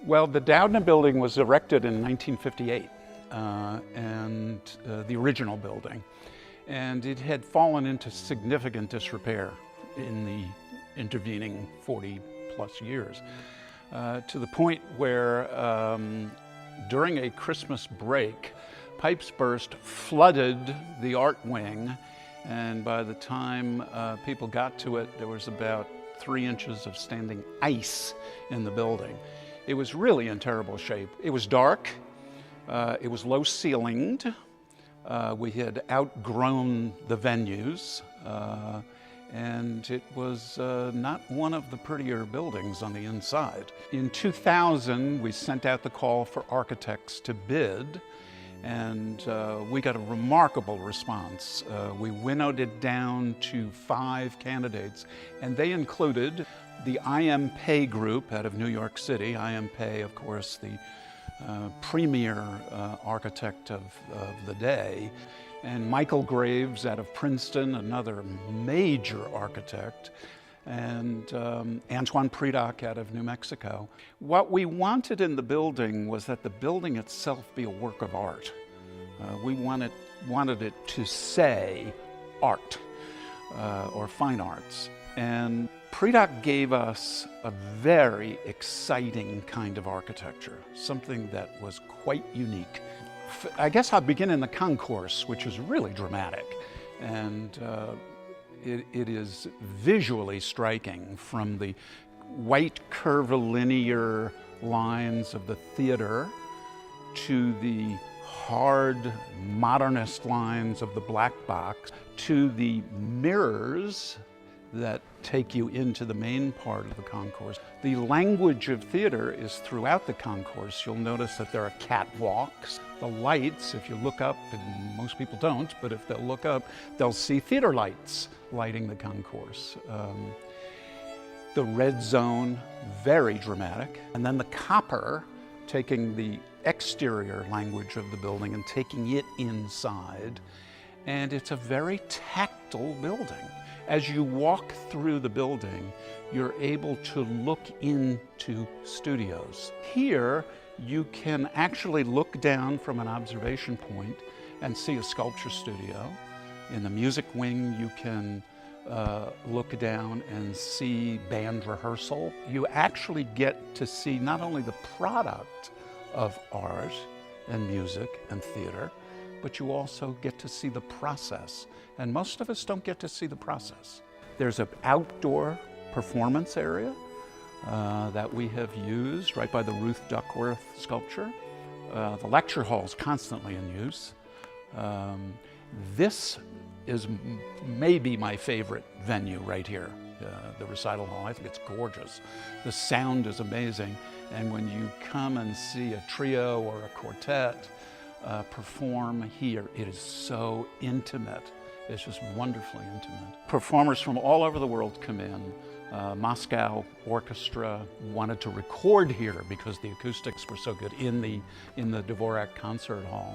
Well, the Doudna building was erected in 1958, and the original building. And it had fallen into significant disrepair in the intervening 40 plus years, to the point where during a Christmas break, pipes burst, flooded the art wing, and by the time people got to it, there was about 3 inches of standing ice in the building. It was really in terrible shape. It was dark, it was low ceilinged, we had outgrown the venues, and it was not one of the prettier buildings on the inside. In 2000, we sent out the call for architects to bid, and we got a remarkable response. We winnowed it down to 5 candidates, and they included the I.M. Pei Group out of New York City. I.M. Pei, of course, the premier architect of the day, and Michael Graves out of Princeton, another major architect, and Antoine Predock out of New Mexico. What we wanted in the building was that the building itself be a work of art. We wanted it to say art or fine arts. And Predock gave us a very exciting kind of architecture, something that was quite unique. I guess I'll begin in the concourse, which is really dramatic. And it is visually striking, from the white curvilinear lines of the theater to the hard modernist lines of the black box to the mirrors that take you into the main part of the concourse. The language of theater is throughout the concourse. You'll notice that there are catwalks. The lights, if you look up, and most people don't, but if they'll look up, they'll see theater lights lighting the concourse. The red zone, very dramatic. And then the copper, taking the exterior language of the building and taking it inside. And it's a very tactile building. As you walk through the building, you're able to look into studios. Here, you can actually look down from an observation point and see a sculpture studio. In the music wing, you can look down and see band rehearsal. You actually get to see not only the product of art and music and theater, but you also get to see the process. And most of us don't get to see the process. There's an outdoor performance area that we have used right by the Ruth Duckworth sculpture. The lecture hall is constantly in use. This is maybe my favorite venue right here, the recital hall. I think it's gorgeous. The sound is amazing. And when you come and see a trio or a quartet perform here, it is so intimate. It's just wonderfully intimate. Performers from all over the world come in. Moscow Orchestra wanted to record here because the acoustics were so good in the Dvorak concert hall.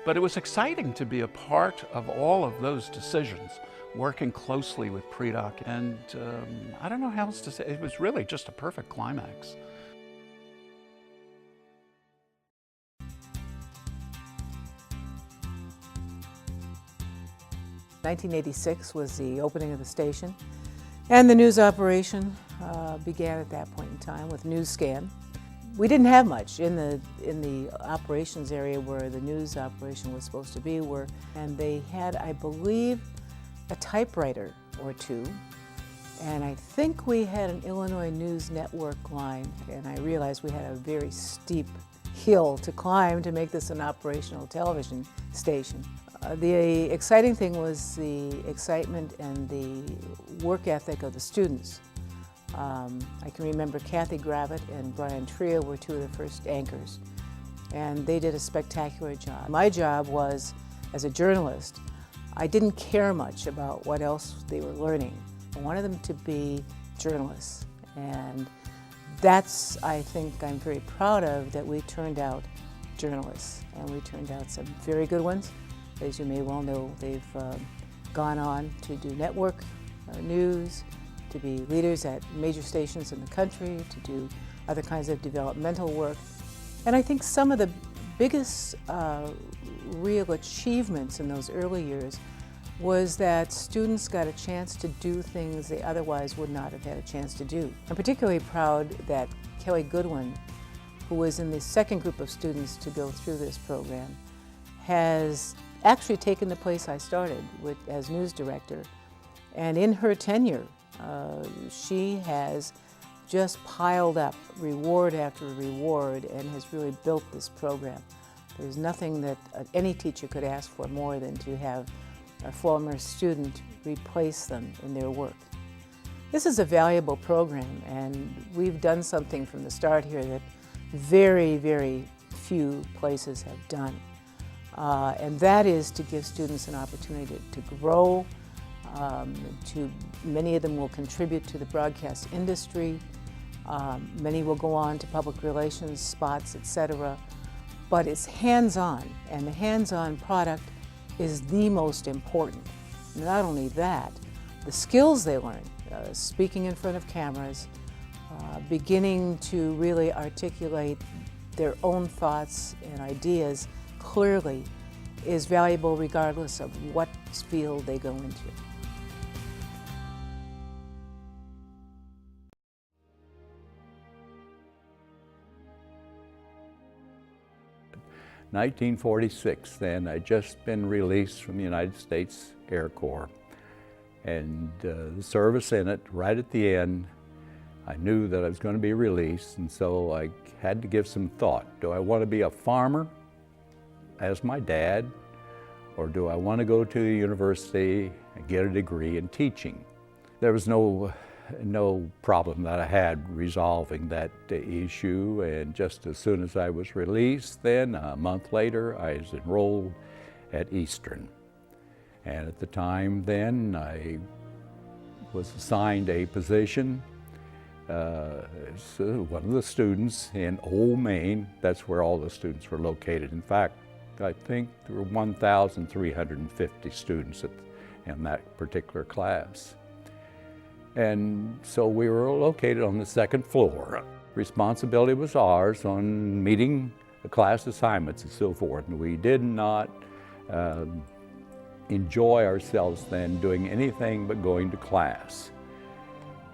But it was exciting to be a part of all of those decisions, working closely with Predock, and I don't know how else to say, it was really just a perfect climax. In 1986 was the opening of the station, and the news operation began at that point in time with NewsScan. We didn't have much in the operations area where the news operation was supposed to be, and they had, I believe, a typewriter or two, and I think we had an Illinois News Network line, and I realized we had a very steep hill to climb to make this an operational television station. The exciting thing was the excitement and the work ethic of the students. I can remember Kathy Gravitt and Brian Tria were two of the first anchors, and they did a spectacular job. My job was, as a journalist, I didn't care much about what else they were learning. I wanted them to be journalists, and that's, I think, I'm very proud of, that we turned out journalists, and we turned out some very good ones. As you may well know, they've gone on to do network news, to be leaders at major stations in the country, to do other kinds of developmental work. And I think some of the biggest real achievements in those early years was that students got a chance to do things they otherwise would not have had a chance to do. I'm particularly proud that Kelly Goodwin, who was in the second group of students to go through this program, has actually taken the place I started with as news director. And in her tenure, she has just piled up reward after reward and has really built this program. There's nothing that any teacher could ask for more than to have a former student replace them in their work. This is a valuable program, and we've done something from the start here that very, very few places have done. And that is to give students an opportunity to grow. Many of them will contribute to the broadcast industry. Many will go on to public relations spots, etc. But it's hands-on, and the hands-on product is the most important. Not only that, the skills they learn, speaking in front of cameras, beginning to really articulate their own thoughts and ideas clearly, is valuable regardless of what field they go into. In 1946, then, I'd just been released from the United States Air Corps. And the service in it, right at the end, I knew that I was going to be released, and so I had to give some thought. Do I want to be a farmer, as my dad, or do I want to go to the university and get a degree in teaching? There was no problem that I had resolving that issue, and just as soon as I was released, then a month later I was enrolled at Eastern. And at the time then I was assigned a position as one of the students in Old Main. That's where all the students were located. In fact, I think there were 1,350 students in that particular class. And so we were located on the second floor. Responsibility was ours on meeting the class assignments and so forth. And we did not enjoy ourselves then doing anything but going to class.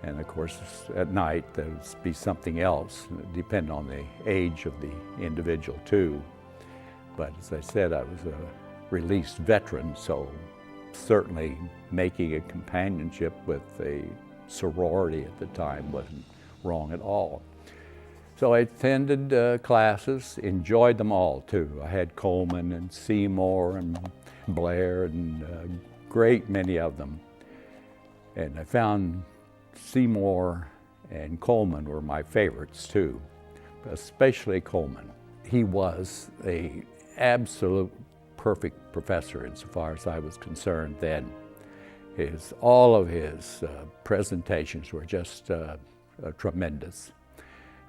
And of course, at night, there would be something else, depending on the age of the individual too. But as I said, I was a released veteran, so certainly making a companionship with a sorority at the time wasn't wrong at all. So I attended classes, enjoyed them all too. I had Coleman and Seymour and Blair and great many of them. And I found Seymour and Coleman were my favorites too, especially Coleman. He was an absolute perfect professor insofar as I was concerned then. All of his presentations were just tremendous.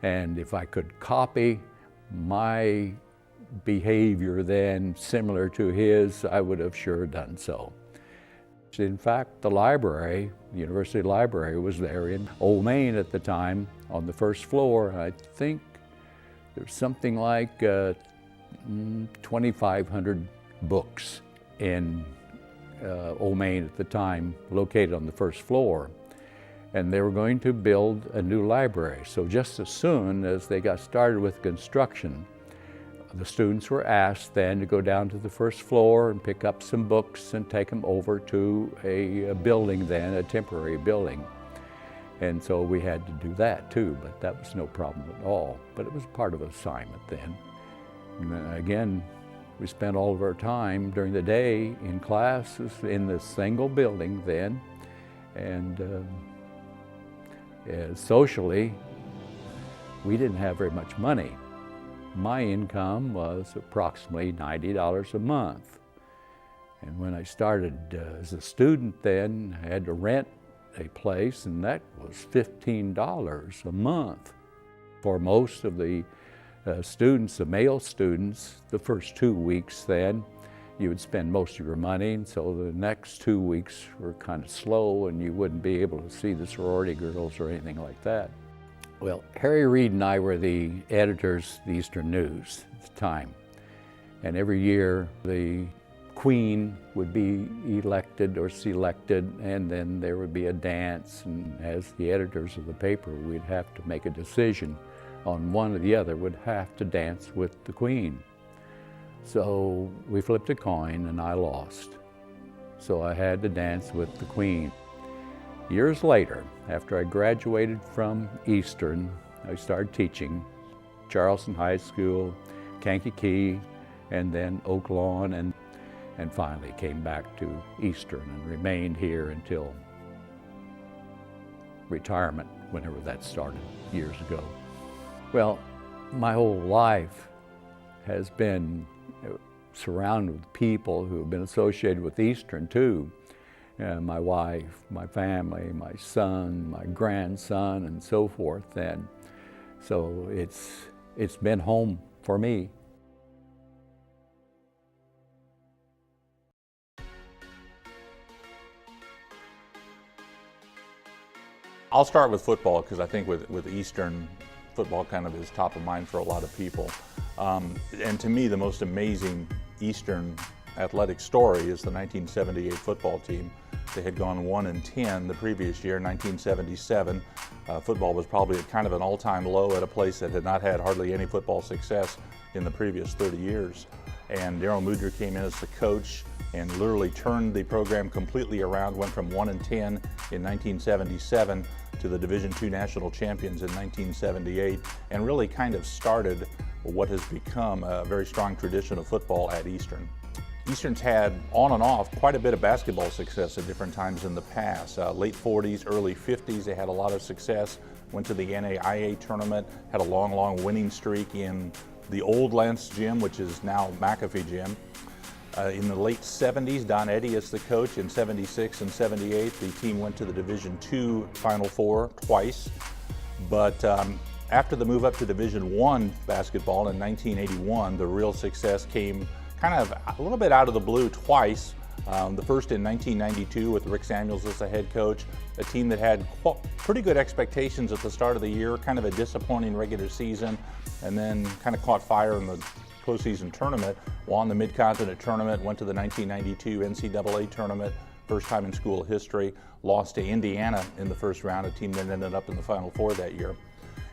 And if I could copy my behavior then similar to his, I would have sure done so. In fact, the library, the university library, was there in Old Main at the time on the first floor. I think there's something like 2,500 books in Old Main at the time, located on the first floor. And they were going to build a new library. So just as soon as they got started with construction, the students were asked then to go down to the first floor and pick up some books and take them over to a building then, a temporary building. And so we had to do that too, but that was no problem at all. But it was part of an assignment then. And then again, we spent all of our time during the day in classes in this single building then. And socially, we didn't have very much money. My income was approximately $90 a month. And when I started as a student then, I had to rent a place, and that was $15 a month. For most of the students, the male students, the first 2 weeks then, you would spend most of your money, and so the next 2 weeks were kind of slow, and you wouldn't be able to see the sorority girls or anything like that. Well, Harry Reid and I were the editors of the Eastern News at the time. And every year the Queen would be elected or selected, and then there would be a dance. And as the editors of the paper, we'd have to make a decision on one or the other would have to dance with the Queen. So we flipped a coin and I lost. So I had to dance with the Queen. Years later, after I graduated from Eastern, I started teaching Charleston High School, Kankakee, and then Oak Lawn, and finally came back to Eastern and remained here until retirement, whenever that started years ago. Well, my whole life has been surrounded with people who have been associated with Eastern too. My wife, my family, my son, my grandson, and so forth. And so it's been home for me. I'll start with football because I think with Eastern, football kind of is top of mind for a lot of people. And to me, the most amazing Eastern athletic story is the 1978 football team. They had gone 1-10 the previous year, 1977. Football was probably at kind of an all-time low at a place that had not had hardly any football success in the previous 30 years. And Darryl Moodger came in as the coach and literally turned the program completely around, went from 1-10 in 1977 to the Division II national champions in 1978, and really kind of started what has become a very strong tradition of football at Eastern. Eastern's had, on and off, quite a bit of basketball success at different times in the past. Late 40s, early 50s, they had a lot of success, went to the NAIA tournament, had a long winning streak in the old Lance Gym, which is now McAfee Gym. In the late 70s, Don Eddy is the coach. In 76 and 78, the team went to the Division II Final Four twice. But after the move up to Division I basketball in 1981, the real success came kind of a little bit out of the blue twice. The first in 1992 with Rick Samuels as the head coach, a team that had pretty good expectations at the start of the year, kind of a disappointing regular season, and then kind of caught fire in the postseason tournament, won the Mid-Continent tournament, went to the 1992 NCAA tournament, first time in school history, lost to Indiana in the first round, a team that ended up in the Final Four that year.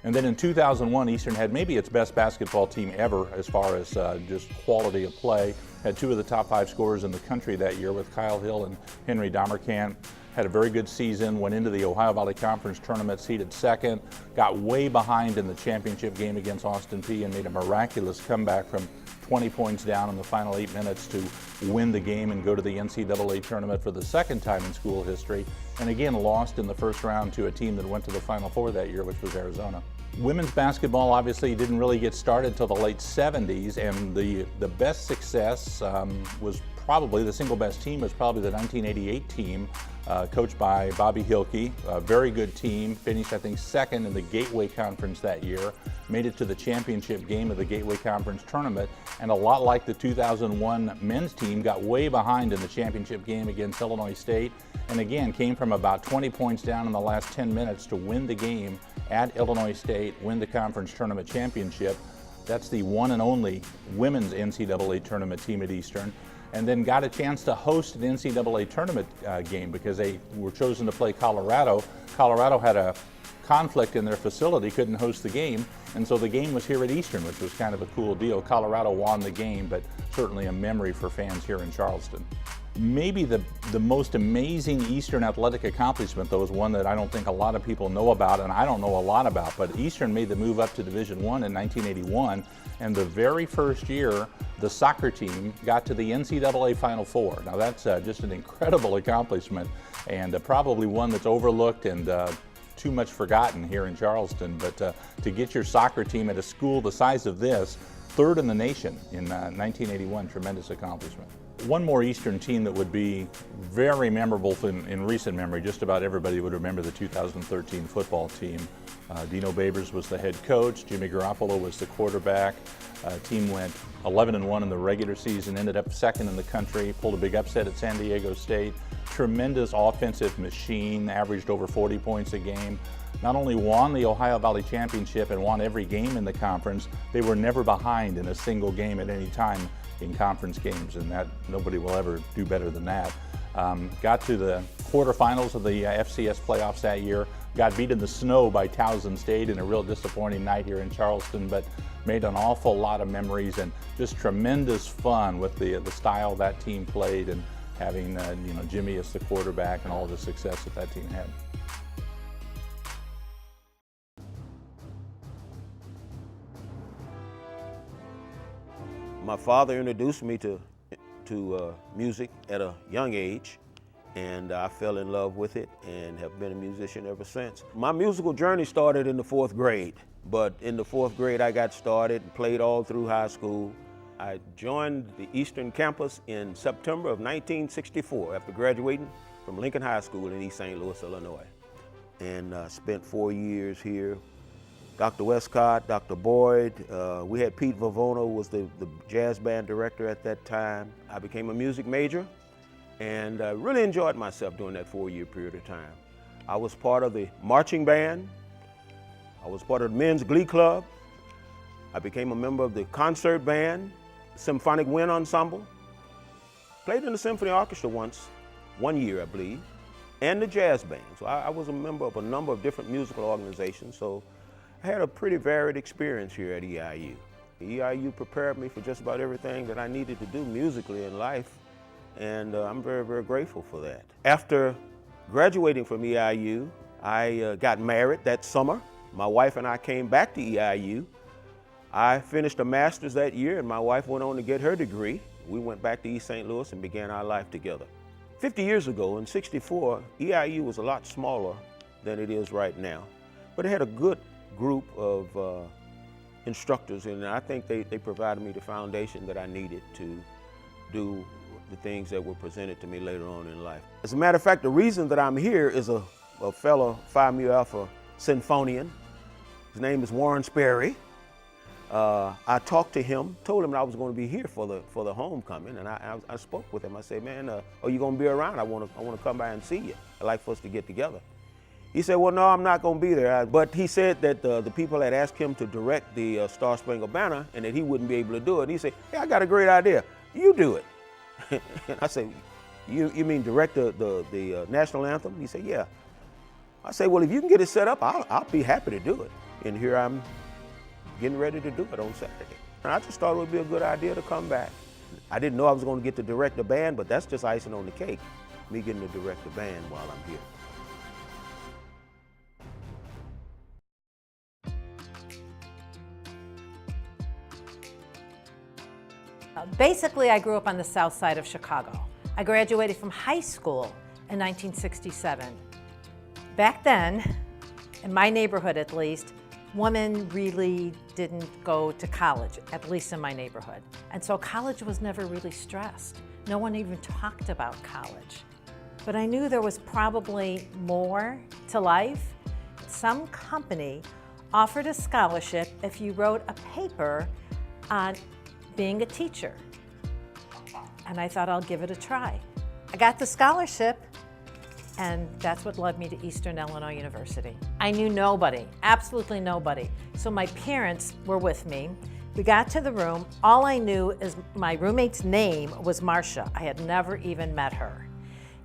And then in 2001, Eastern had maybe its best basketball team ever as far as just quality of play. Had two of the top 5 scorers in the country that year with Kyle Hill and Henry Damerkamp. Had a very good season, went into the Ohio Valley Conference tournament, seeded second, got way behind in the championship game against Austin Peay and made a miraculous comeback from 20 points down in the final 8 minutes to win the game and go to the NCAA tournament for the second time in school history. And again, lost in the first round to a team that went to the Final Four that year, which was Arizona. Women's basketball obviously didn't really get started until the late 70s, and the best success was probably, the single best team was probably the 1988 team, coached by Bobby Hilke. A very good team, finished I think second in the Gateway Conference that year, made it to the championship game of the Gateway Conference tournament, and a lot like the 2001 men's team, got way behind in the championship game against Illinois State, and again came from about 20 points down in the last 10 minutes to win the game at Illinois State, win the conference tournament championship. That's the one and only women's NCAA tournament team at Eastern. And then got a chance to host an NCAA tournament game because they were chosen to play Colorado. Colorado had a conflict in their facility, couldn't host the game, and so the game was here at Eastern, which was kind of a cool deal. Colorado won the game, but certainly a memory for fans here in Charleston. Maybe the most amazing Eastern athletic accomplishment, though, is one that I don't think a lot of people know about, and I don't know a lot about, but Eastern made the move up to Division I in 1981, and the very first year, the soccer team got to the NCAA Final Four. Now that's just an incredible accomplishment, and probably one that's overlooked and too much forgotten here in Charleston, but to get your soccer team at a school the size of this, third in the nation in 1981, tremendous accomplishment. One more Eastern team that would be very memorable in recent memory, just about everybody would remember the 2013 football team. Dino Babers was the head coach, Jimmy Garoppolo was the quarterback. Team went 11-1 in the regular season, ended up second in the country, pulled a big upset at San Diego State. Tremendous offensive machine, averaged over 40 points a game. Not only won the Ohio Valley Championship and won every game in the conference, they were never behind in a single game at any time in conference games, and that nobody will ever do better than that. Got to the quarterfinals of the FCS playoffs that year, got beat in the snow by Towson State in a real disappointing night here in Charleston, but made an awful lot of memories and just tremendous fun with the style that team played and having Jimmy as the quarterback and all the success that team had. My father introduced me to music at a young age, and I fell in love with it and have been a musician ever since. My musical journey started in the 4th grade, but in the 4th grade I got started and played all through high school. I joined the Eastern campus in September of 1964 after graduating from Lincoln High School in East St. Louis, Illinois, and spent 4 years here. Dr. Westcott, Dr. Boyd, we had Pete Vavona, who was the jazz band director at that time. I became a music major and really enjoyed myself during that 4-year period of time. I was part of the marching band. I was part of the men's glee club. I became a member of the concert band, symphonic wind ensemble. Played in the symphony orchestra once, 1 year I believe, and the jazz band. So I was a member of a number of different musical organizations. So I had a pretty varied experience here at EIU. EIU prepared me for just about everything that I needed to do musically in life, and I'm very, very grateful for that. After graduating from EIU, I got married that summer. My wife and I came back to EIU. I finished a master's that year, and my wife went on to get her degree. We went back to East St. Louis and began our life together. 50 years ago, in '64, EIU was a lot smaller than it is right now, but it had a good group of instructors, and I think they provided me the foundation that I needed to do the things that were presented to me later on in life. As a matter of fact, the reason that I'm here is a fellow Phi Mu Alpha symphonian. His name is Warren Sperry. I talked to him, told him that I was going to be here for the homecoming, and I spoke with him. I said, man, are you going to be around? I want to come by and see you. I'd like for us to get together. He said, well, no, I'm not going to be there. But he said that the people had asked him to direct the Star Spangled Banner and that he wouldn't be able to do it. And he said, yeah, I got a great idea. You do it. And I said, you mean direct the national anthem? He said, yeah. I said, well, if you can get it set up, I'll be happy to do it. And here I'm getting ready to do it on Saturday. And I just thought it would be a good idea to come back. I didn't know I was going to get to direct the band, but that's just icing on the cake, me getting to direct the band while I'm here. Basically, I grew up on the south side of Chicago. I graduated from high school in 1967. Back then, in my neighborhood at least, women really didn't go to college, at least in my neighborhood. And so college was never really stressed. No one even talked about college. But I knew there was probably more to life. Some company offered a scholarship if you wrote a paper on being a teacher. And I thought I'll give it a try. I got the scholarship, and that's what led me to Eastern Illinois University. I knew nobody, absolutely nobody. So my parents were with me. We got to the room. All I knew is my roommate's name was Marcia. I had never even met her.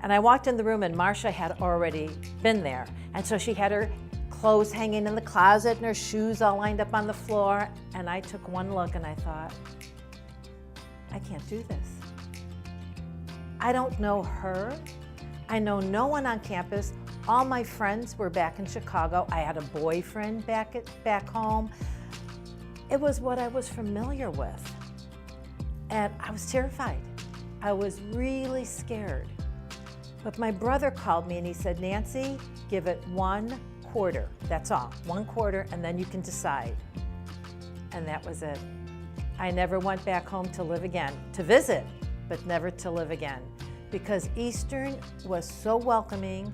And I walked in the room and Marcia had already been there. And so she had her clothes hanging in the closet and her shoes all lined up on the floor. And I took one look and I thought, I can't do this. I don't know her. I know no one on campus. All my friends were back in Chicago. I had a boyfriend back home. It was what I was familiar with. And I was terrified. I was really scared. But my brother called me and he said, Nancy, give it 1 quarter. That's all, 1 quarter, and then you can decide. And that was it. I never went back home to live again, to visit, but never to live again, because Eastern was so welcoming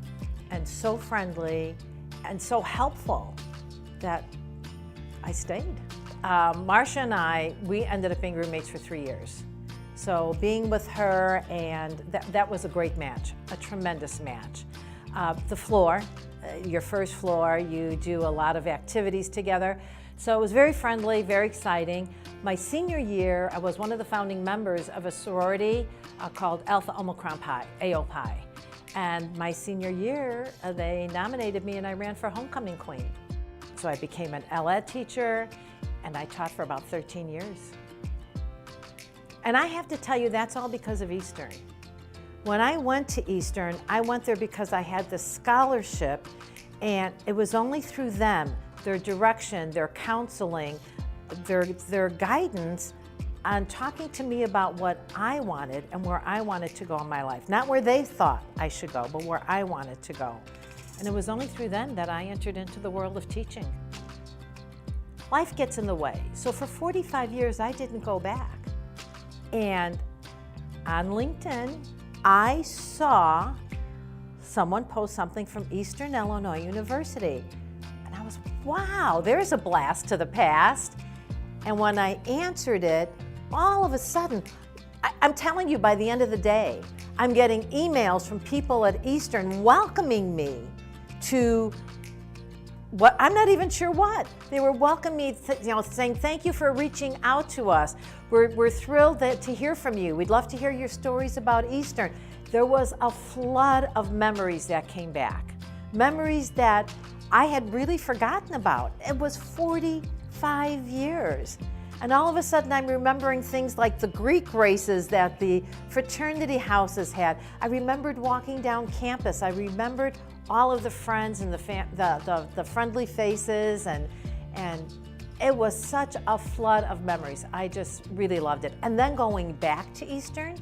and so friendly and so helpful that I stayed. Marcia and I, we ended up being roommates for 3 years. So being with her, and that was a great match, a tremendous match. The floor, your first floor, you do a lot of activities together. So it was very friendly, very exciting. My senior year, I was one of the founding members of a sorority called Alpha Omicron Pi, AO Pi. And my senior year, they nominated me and I ran for homecoming queen. So I became an LED teacher and I taught for about 13 years. And I have to tell you, that's all because of Eastern. When I went to Eastern, I went there because I had the scholarship, and it was only through them, their direction, their counseling, their guidance on talking to me about what I wanted and where I wanted to go in my life. Not where they thought I should go, but where I wanted to go. And it was only through them that I entered into the world of teaching. Life gets in the way. So for 45 years, I didn't go back. And on LinkedIn, I saw someone post something from Eastern Illinois University. And I was, wow, there's a blast to the past. And when I answered it, all of a sudden, I'm telling you, by the end of the day, I'm getting emails from people at Eastern welcoming me to what, I'm not even sure what. They were welcoming me, saying thank you for reaching out to us. We're thrilled to hear from you. We'd love to hear your stories about Eastern. There was a flood of memories that came back. Memories that I had really forgotten about. It was 45 years. And all of a sudden I'm remembering things like the Greek races that the fraternity houses had. I remembered walking down campus. I remembered all of the friends and the friendly faces, and it was such a flood of memories. I just really loved it. And then going back to Eastern,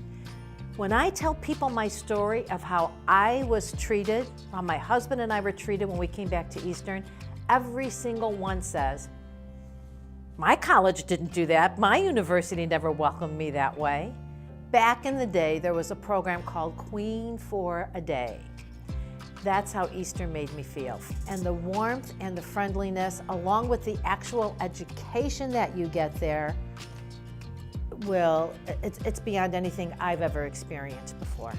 when I tell people my story of how I was treated, how my husband and I were treated when we came back to Eastern, every single one says, my college didn't do that. My university never welcomed me that way. Back in the day, there was a program called Queen for a Day. That's how Eastern made me feel. And the warmth and the friendliness, along with the actual education that you get there, it's beyond anything I've ever experienced before.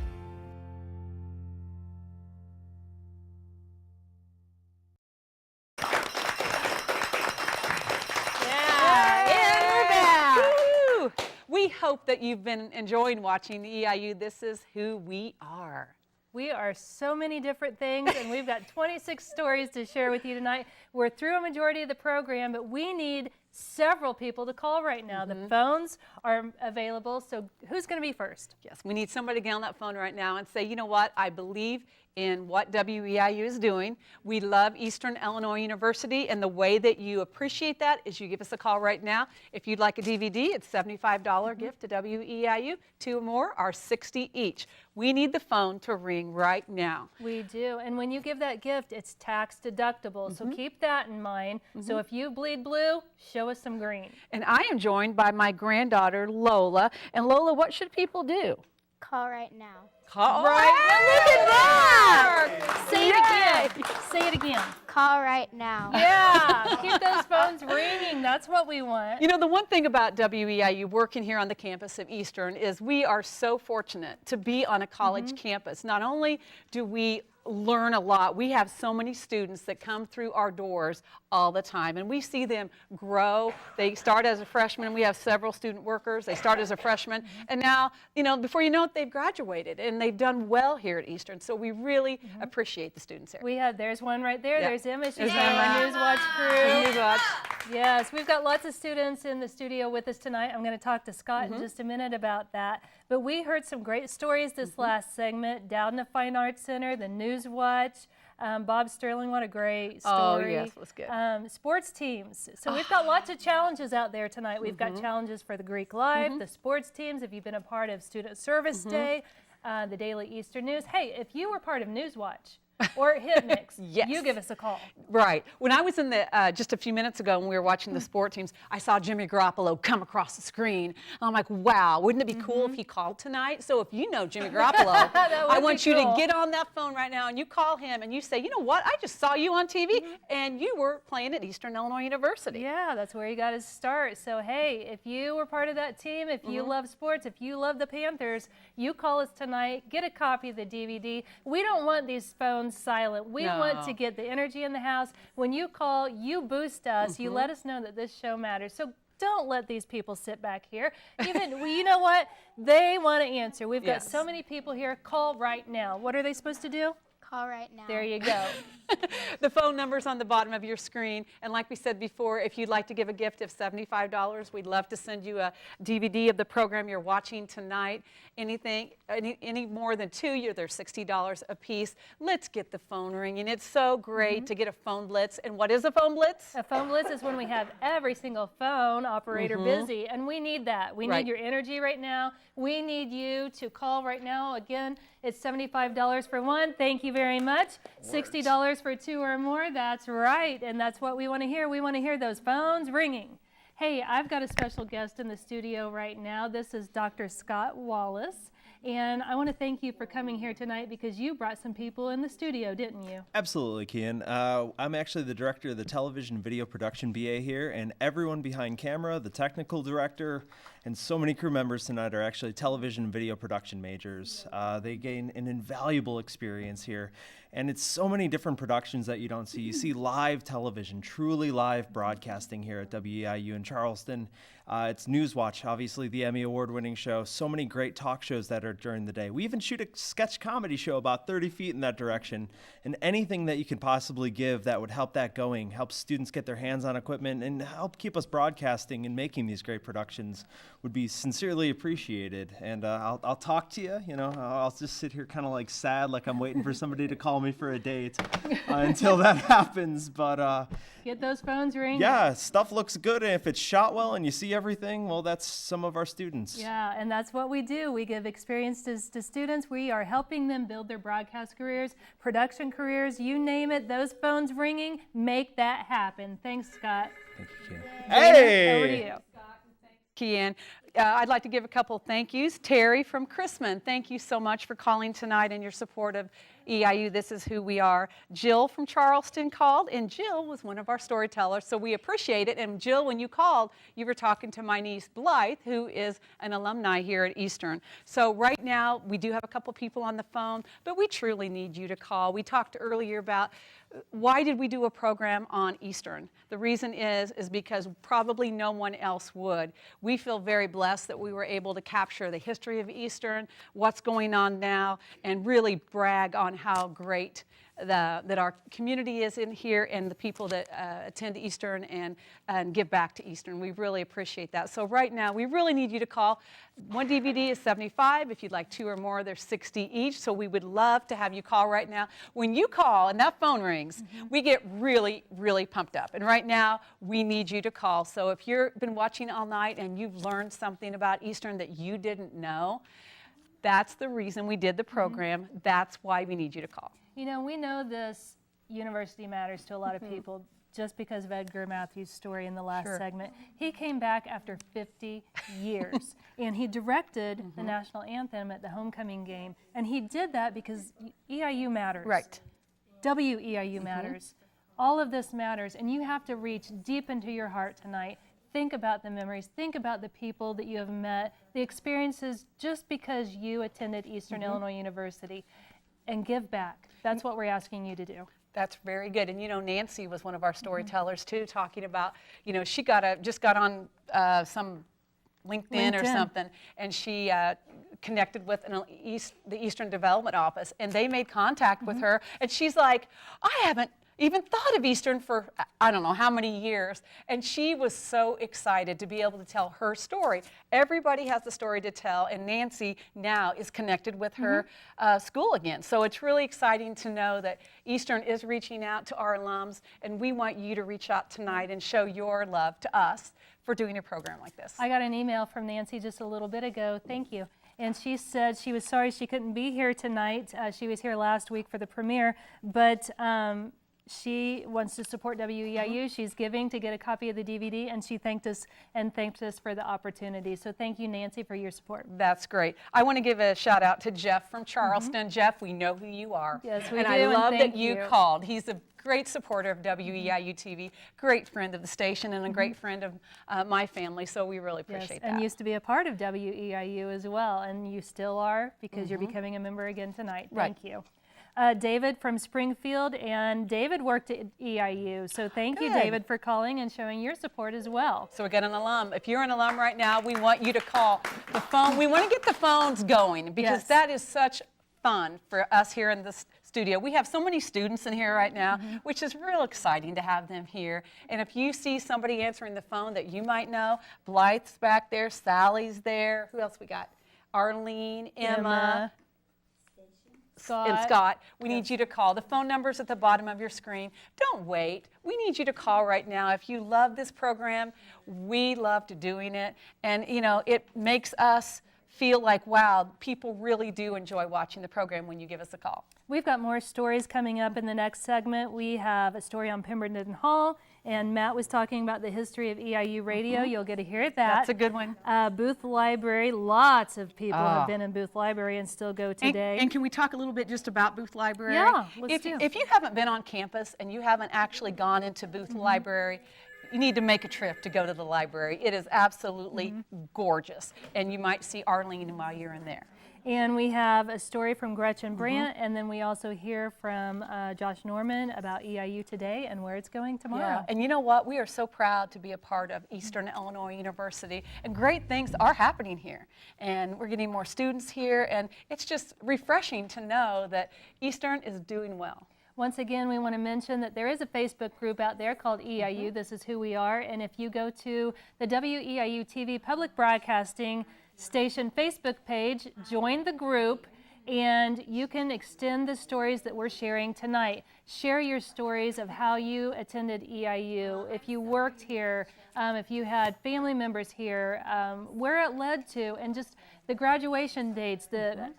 We hope that you've been enjoying watching the EIU. This is who we are. We are so many different things, and we've got 26 stories to share with you tonight. We're through a majority of the program, but we need several people to call right now. The phones are available, so who's going to be first? Yes, we need somebody to get on that phone right now and say, you know what, I believe in what WEIU is doing. We love Eastern Illinois University, and the way that you appreciate that is you give us a call right now. If you'd like a DVD, it's $75 gift to WEIU. 2 or more are $60 each. We need the phone to ring right now. We do, and when you give that gift, it's tax deductible, so keep that in mind. So if you bleed blue, show us some green. And I am joined by my granddaughter, Lola. And Lola, what should people do? Call right now. Call Right now, look at that! Say it again. Say it again. Call right now. Yeah, keep those phones ringing. That's what we want. You know, the one thing about WEIU working here on the campus of Eastern is we are so fortunate to be on a college campus. Not only do we learn a lot, we have so many students that come through our doors all the time, and we see them grow. They start as a freshman. We have several student workers. They start as a freshman, and now, you know, before you know it, they've graduated and they've done well here at Eastern. So we really appreciate the students here. We have, there's one right there. Yeah. There's Emma. She's There's from our Emma. News Watch crew. News Watch. Yes, we've got lots of students in the studio with us tonight. I'm going to talk to Scott in just a minute about that. But we heard some great stories this last segment. Doudna Fine Arts Center, the News Watch, Bob Sterling, what a great story. Oh, yes, it was good. Sports teams. So we've got lots of challenges out there tonight. We've got challenges for the Greek Life, the sports teams. If you've been a part of Student Service Day, the Daily Eastern News. Hey, if you were part of News Watch, or hit mix, Yes. you give us a call. Right. When I was in the, just a few minutes ago when we were watching the sport teams, I saw Jimmy Garoppolo come across the screen. I'm like, wow, wouldn't it be cool if he called tonight? So if you know Jimmy Garoppolo, I want you to get on that phone right now and you call him and you say, you know what, I just saw you on TV and you were playing at Eastern Illinois University. Yeah, that's where you got to start. So hey, if you were part of that team, if you love sports, if you love the Panthers, you call us tonight, get a copy of the DVD. We don't want these phones silent. We want to get the energy in the house. When you call, you boost us. You let us know that this show matters. So don't let these people sit back here. Even, well, you know what? They want to answer. We've got so many people here. Call right now. What are they supposed to do? Call right now. There you go. The phone number's on the bottom of your screen. And like we said before, if you'd like to give a gift of $75, we'd love to send you a DVD of the program you're watching tonight. Anything, any more than two, they're $60 a piece. Let's get the phone ringing. It's so great to get a phone blitz. And what is a phone blitz? A phone blitz is when we have every single phone operator busy, and we need that. We need your energy right now. We need you to call right now. Again, it's $75 for one. Thank you very much. $60 for two or more. That's right, and that's what we want to hear. We want to hear those phones ringing. Hey, I've got a special guest in the studio right now. This is Dr. Scott Wallace. And I want to thank you for coming here tonight because you brought some people in the studio, didn't you? Absolutely, Kian. I'm actually the director of the television video production BA here, and everyone behind camera, the technical director, and so many crew members tonight are actually television and video production majors. They gain an invaluable experience here. And it's so many different productions that you don't see. You see live television, truly live broadcasting here at WEIU in Charleston. It's Newswatch, obviously the Emmy Award-winning show. So many great talk shows that are during the day. We even shoot a sketch comedy show about 30 feet in that direction. And anything that you can possibly give that would help that going, help students get their hands on equipment, and help keep us broadcasting and making these great productions would be sincerely appreciated. And I'll talk to you, you know, I'll just sit here kind of like sad, like I'm waiting for somebody to call me for a date until that happens. But get those phones ringing. Yeah, stuff looks good, and if it's shot well and you see everything, well, that's some of our students. Yeah, and that's what we do. We give experience to students. We are helping them build their broadcast careers, production careers, you name it. Those phones ringing, make that happen. Thanks, Scott. Thank you, Kian. Hey! Over to you. Kian. I'd like to give a couple thank yous. Terry from Chrisman, thank you so much for calling tonight and your support of EIU. This is who we are. Jill from Charleston called, and Jill was one of our storytellers, so we appreciate it. And Jill, when you called, you were talking to my niece Blythe, who is an alumni here at Eastern. So right now, we do have a couple people on the phone, but we truly need you to call. We talked earlier about why did we do a program on Eastern? The reason is because probably no one else would. We feel very blessed that we were able to capture the history of Eastern, what's going on now, and really brag on how great that our community is in here and the people that attend Eastern and give back to Eastern. We really appreciate that. So right now, we really need you to call. One DVD is $75. If you'd like two or more, they're $60 each. So we would love to have you call right now. When you call and that phone rings, we get really, really pumped up. And right now, we need you to call. So if you've been watching all night and you've learned something about Eastern that you didn't know, that's the reason we did the program. That's why we need you to call. You know, we know this university matters to a lot of people just because of Edgar Matthews' story in the last segment. He came back after 50 years, and he directed the national anthem at the homecoming game, and he did that because EIU matters. Right. WEIU matters. All of this matters, and you have to reach deep into your heart tonight. Think about the memories. Think about the people that you have met, the experiences just because you attended Eastern Illinois University, and give back. That's what we're asking you to do. That's very good. And you know, Nancy was one of our storytellers too, talking about, you know, she just got on some LinkedIn or something, and she connected with the Eastern Development Office, and they made contact with her, and she's like, I haven't even thought of Eastern for I don't know how many years, and she was so excited to be able to tell her story. Everybody has a story to tell, and Nancy now is connected with her school again. So it's really exciting to know that Eastern is reaching out to our alums, and we want you to reach out tonight and show your love to us for doing a program like this. I got an email from Nancy just a little bit ago. Thank you. and she said she was sorry she couldn't be here tonight. She was here last week for the premiere, but she wants to support WEIU. She's giving to get a copy of the DVD, and she thanked us for the opportunity. So thank you, Nancy, for your support. That's great. I want to give a shout out to Jeff from Charleston. Jeff, we know who you are. Yes, we and do, I love and that thank you you. called. He's a great supporter of WEIU TV, great friend of the station, and a great friend of my family, so we really appreciate that. And used to be a part of WEIU as well, and you still are because you're becoming a member again tonight. Right. Thank you. David from Springfield, and David worked at EIU, so thank you, David, for calling and showing your support as well. So we got an alum. If you're an alum right now, we want you to call the phone. We want to get the phones going because that is such fun for us here in the studio. We have so many students in here right now, which is real exciting to have them here. And if you see somebody answering the phone that you might know, Blythe's back there, Sally's there. Who else we got? Arlene, Emma. And Scott, we need you to call. The phone number's at the bottom of your screen. Don't wait. We need you to call right now. If you love this program, we loved doing it. And, you know, it makes us feel like, wow, people really do enjoy watching the program when you give us a call. We've got more stories coming up in the next segment. We have a story on Pemberton Hall, and Matt was talking about the history of EIU radio. You'll get to hear that. That's a good one. Booth Library, lots of people have been in Booth Library and still go today. And can we talk a little bit just about Booth Library? Yeah, let's do. If you haven't been on campus and you haven't actually gone into Booth Library, you need to make a trip to go to the library. It is absolutely gorgeous, and you might see Arlene while you're in there. And we have a story from Gretchen Brandt, and then we also hear from Josh Norman about EIU today and where it's going tomorrow. Yeah, and you know what? We are so proud to be a part of Eastern Illinois University, and great things are happening here. And we're getting more students here, and it's just refreshing to know that Eastern is doing well. Once again, we want to mention that there is a Facebook group out there called EIU. This is who we are. And if you go to the WEIU TV Public Broadcasting Station Facebook page, join the group, and you can extend the stories that we're sharing tonight. Share your stories of how you attended EIU, if you worked here, if you had family members here, where it led to, and just the graduation dates, the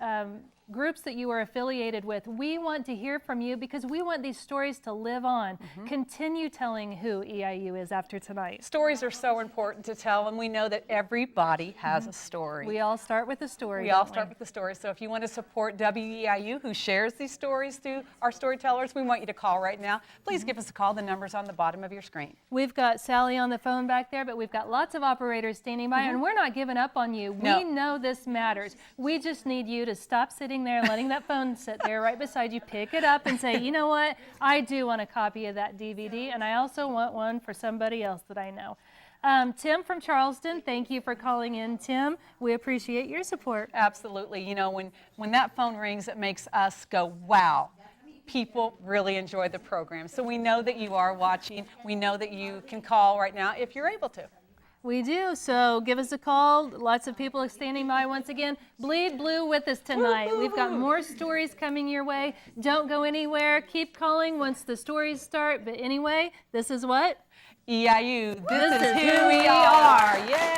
groups that you are affiliated with. We want to hear from you because we want these stories to live on. Continue telling who EIU is after tonight. Stories are so important to tell, and we know that everybody has a story. We all start with a story. We all start with the story. So if you want to support WEIU, who shares these stories through our storytellers, we want you to call right now. Please give us a call. The number's on the bottom of your screen. We've got Sally on the phone back there, but we've got lots of operators standing by, and we're not giving up on you. No. We know this matters. We just need you to stop sitting there and letting that phone sit there right beside you. Pick it up and say, you know what? I do want a copy of that DVD, and I also want one for somebody else that I know. Tim from Charleston, thank you for calling in, Tim. We appreciate your support. Absolutely. You know, when that phone rings, it makes us go, wow. People really enjoy the program. So we know that you are watching. We know that you can call right now if you're able to. We do, so give us a call. Lots of people are standing by once again. Bleed Blue with us tonight. We've got more stories coming your way. Don't go anywhere. Keep calling once the stories start. But anyway, this is what? EIU, this is who we are. Yay!